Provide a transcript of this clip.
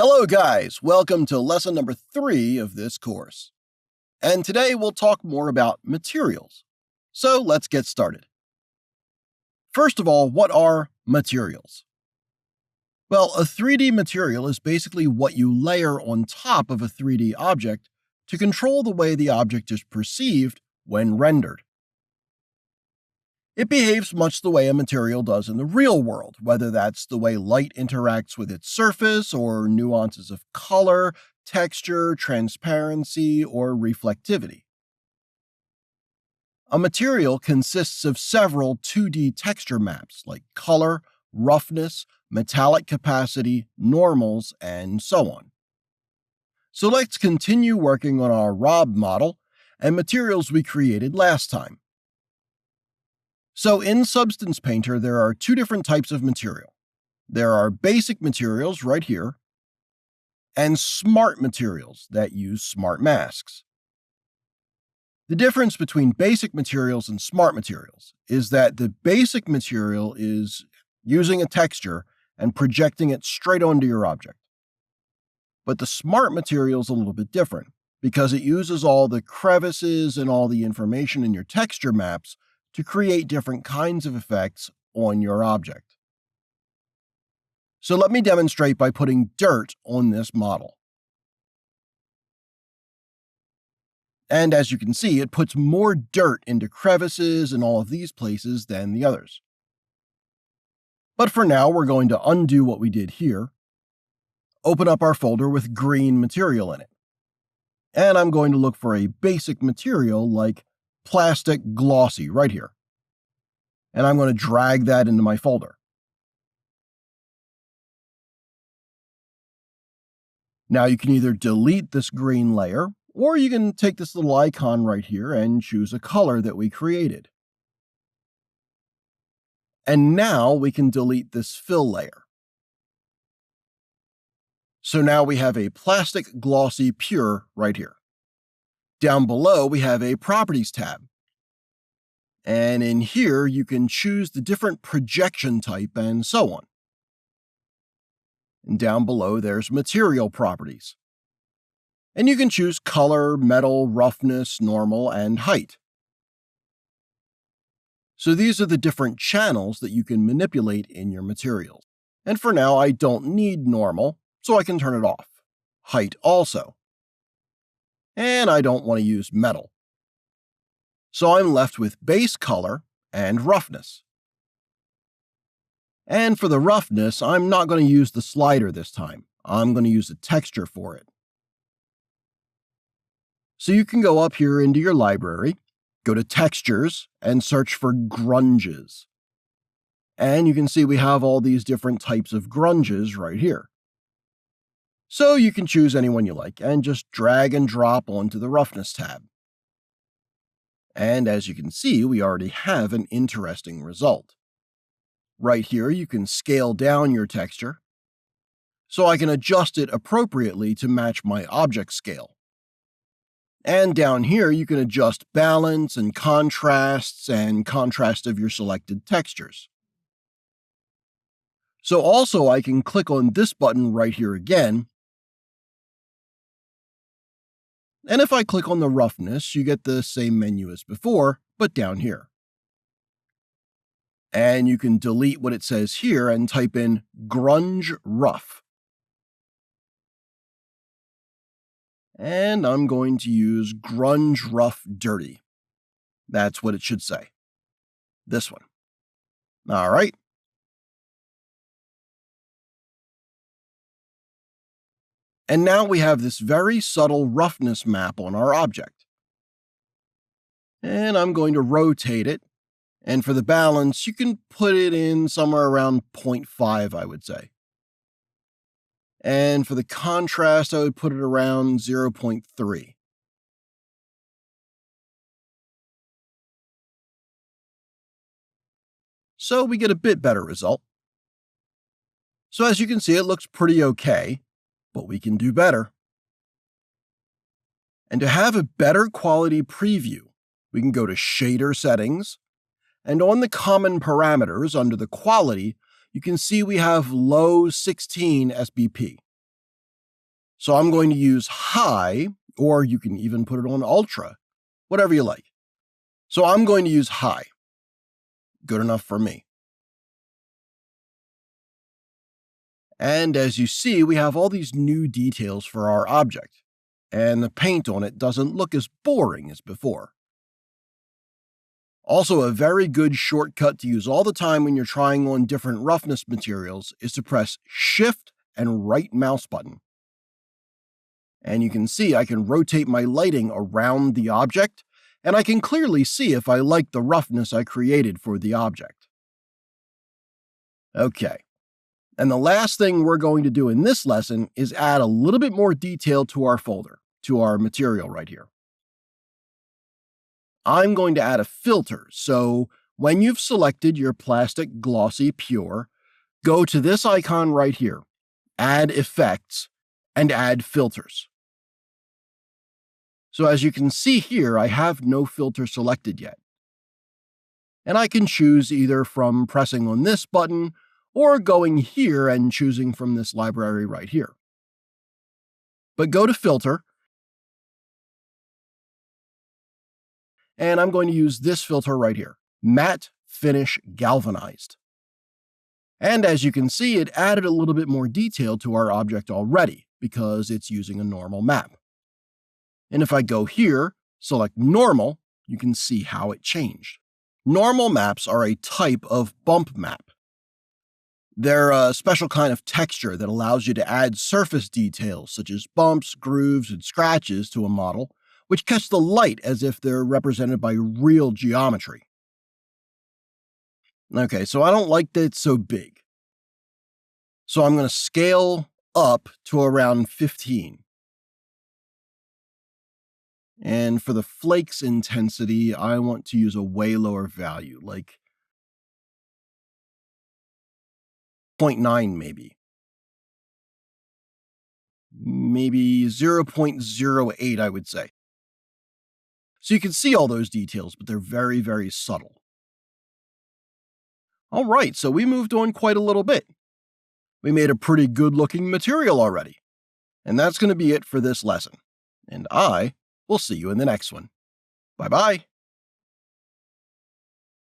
Hello guys, welcome to lesson number 3 of this course. And today we'll talk more about materials. So let's get started. First of all, what are materials? Well, a 3D material is basically what you layer on top of a 3D object to control the way the object is perceived when rendered. It behaves much the way a material does in the real world, whether that's the way light interacts with its surface, or nuances of color, texture, transparency, or reflectivity. A material consists of several 2D texture maps like color, roughness, metallic capacity, normals, and so on. So let's continue working on our ROB model and materials we created last time. So in Substance Painter, there are 2 different types of material. There are basic materials right here, and smart materials that use smart masks. The difference between basic materials and smart materials is that the basic material is using a texture and projecting it straight onto your object. But the smart material is a little bit different because it uses all the crevices and all the information in your texture maps to create different kinds of effects on your object. So let me demonstrate by putting dirt on this model. And as you can see, it puts more dirt into crevices and all of these places than the others. But for now, we're going to undo what we did here, open up our folder with green material in it. And I'm going to look for a basic material like plastic glossy right here. And I'm going to drag that into my folder. Now you can either delete this green layer, or you can take this little icon right here and choose a color that we created. And now we can delete this fill layer. So now we have a plastic glossy pure right here. Down below, we have a Properties tab. And in here, you can choose the different projection type and so on. And down below, there's Material Properties. And you can choose color, metal, roughness, normal, and height. So these are the different channels that you can manipulate in your materials. And for now, I don't need normal, so I can turn it off. Height also. And I don't want to use metal. So I'm left with base color and roughness. And for the roughness, I'm not going to use the slider this time. I'm going to use a texture for it. So you can go up here into your library, go to Textures, and search for grunges. And you can see we have all these different types of grunges right here. So you can choose any one you like and just drag and drop onto the Roughness tab. And as you can see, we already have an interesting result. Right here, you can scale down your texture, so I can adjust it appropriately to match my object scale. And down here, you can adjust balance and contrast of your selected textures. So also, I can click on this button right here again. And if I click on the roughness, you get the same menu as before, but down here. And you can delete what it says here and type in grunge rough. And I'm going to use grunge rough dirty. That's what it should say. This one. All right. And now we have this very subtle roughness map on our object. And I'm going to rotate it. And for the balance, you can put it in somewhere around 0.5, I would say. And for the contrast, I would put it around 0.3. So we get a bit better result. So as you can see, it looks pretty okay, but we can do better. And to have a better quality preview, we can go to Shader Settings, and on the common parameters under the quality, you can see we have low 16 SBP. So I'm going to use high, or you can even put it on ultra, whatever you like. So I'm going to use high. Good enough for me. And as you see, we have all these new details for our object, and the paint on it doesn't look as boring as before. Also, a very good shortcut to use all the time when you're trying on different roughness materials is to press Shift and right mouse button. And you can see I can rotate my lighting around the object, and I can clearly see if I like the roughness I created for the object. Okay, and the last thing we're going to do in this lesson is add a little bit more detail to our folder, to our material right here. I'm going to add a filter, so when you've selected your plastic glossy pure, go to this icon right here, Add Effects, and add Filters. So as you can see here, I have no filter selected yet. And I can choose either from pressing on this button or going here and choosing from this library right here. But go to Filter, and I'm going to use this filter right here, Matte Finish Galvanized. And as you can see, it added a little bit more detail to our object already because it's using a normal map. And if I go here, select Normal, you can see how it changed. Normal maps are a type of bump map. They're a special kind of texture that allows you to add surface details such as bumps, grooves, and scratches to a model, which catch the light as if they're represented by real geometry. Okay, so I don't like that it's so big. So I'm going to scale up to around 15. And for the flakes intensity, I want to use a way lower value, like 0.9 maybe. Maybe 0.08, I would say. So you can see all those details, but they're very, very subtle. All right, so we moved on quite a little bit. We made a pretty good-looking material already. And that's going to be it for this lesson. And I will see you in the next one. Bye-bye.